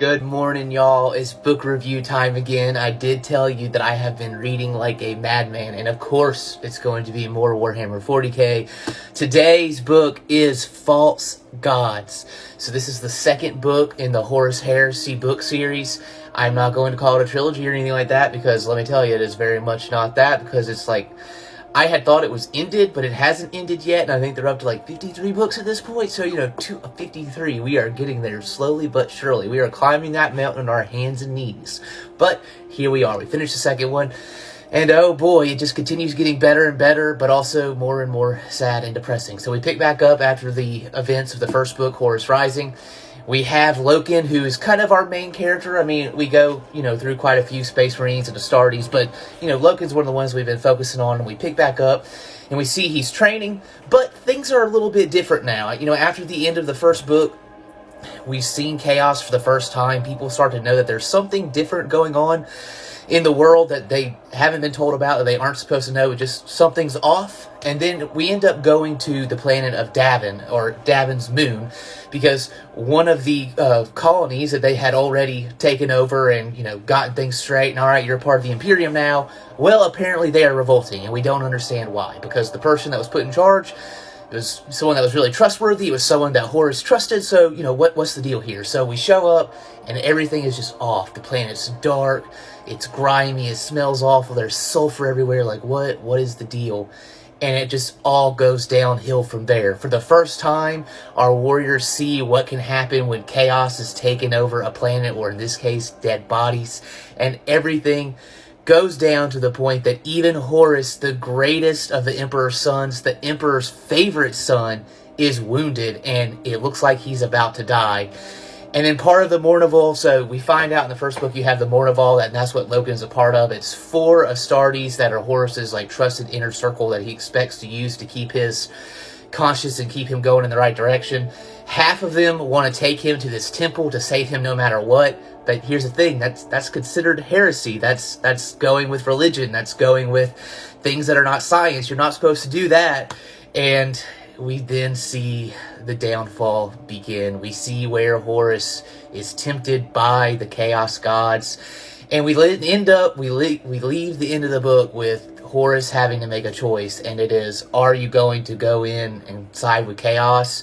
Good morning, y'all. It's book review time again. I did tell you that I have been reading like a madman, and of course, it's going to be more Warhammer 40k. Today's book is False Gods. So this is the second book in the Horus Heresy book series. I'm not going to call it a trilogy or anything like that, because let me tell you, it is very much not that, because it's like, I had thought it was ended, but it hasn't ended yet, and I think they're up to like 53 books at this point, so, 53, we are getting there slowly but surely. We are climbing that mountain on our hands and knees. But here we are, we finished the second one, and oh boy, it just continues getting better and better, but also more and more sad and depressing. So we pick back up after the events of the first book, Horus Rising. We have Loken, who is kind of our main character. I mean, we go, through quite a few Space Marines and Astartes, but, Loken's one of the ones we've been focusing on, and we pick back up, and we see he's training, but things are a little bit different now. After the end of the first book, we've seen chaos for the first time. People start to know that there's something different going on in the world that they haven't been told about, that they aren't supposed to know. Just something's off. And then we end up going to the planet of Davin, or Davin's moon, because one of the colonies that they had already taken over and, gotten things straight, and all right, you're a part of the Imperium now, well, apparently they are revolting, and we don't understand why, because the person that was put in charge, it was someone that was really trustworthy. It was someone that Horus trusted. So, what's the deal here? So we show up, and everything is just off. The planet's dark. It's grimy. It smells awful. There's sulfur everywhere. Like, what is the deal? And it just all goes downhill from there. For the first time, our warriors see what can happen when chaos is taken over a planet, or in this case, dead bodies. And everything goes down to the point that even Horus, the greatest of the Emperor's sons, the Emperor's favorite son, is wounded, and it looks like he's about to die. And then part of the Mournival, so we find out in the first book you have the Mournival, and that's what Loken's a part of. It's 4 Astartes that are Horus's trusted inner circle that he expects to use to keep his conscience and keep him going in the right direction. Half of them want to take him to this temple to save him no matter what. But here's the thing, that's considered heresy. That's going with religion. That's going with things that are not science. You're not supposed to do that. And we then see the downfall begin. We see where Horus is tempted by the Chaos Gods. And we leave the end of the book with Horus having to make a choice. And it is, are you going to go in and side with Chaos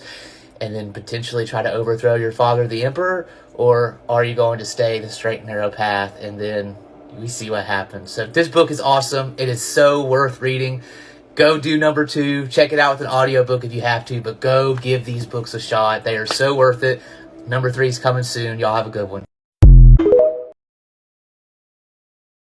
and then potentially try to overthrow your father, the Emperor? Or are you going to stay the straight and narrow path? And then we see what happens. So this book is awesome. It is so worth reading. Go do number 2. Check it out with an audiobook if you have to. But go give these books a shot. They are so worth it. Number 3 is coming soon. Y'all have a good one.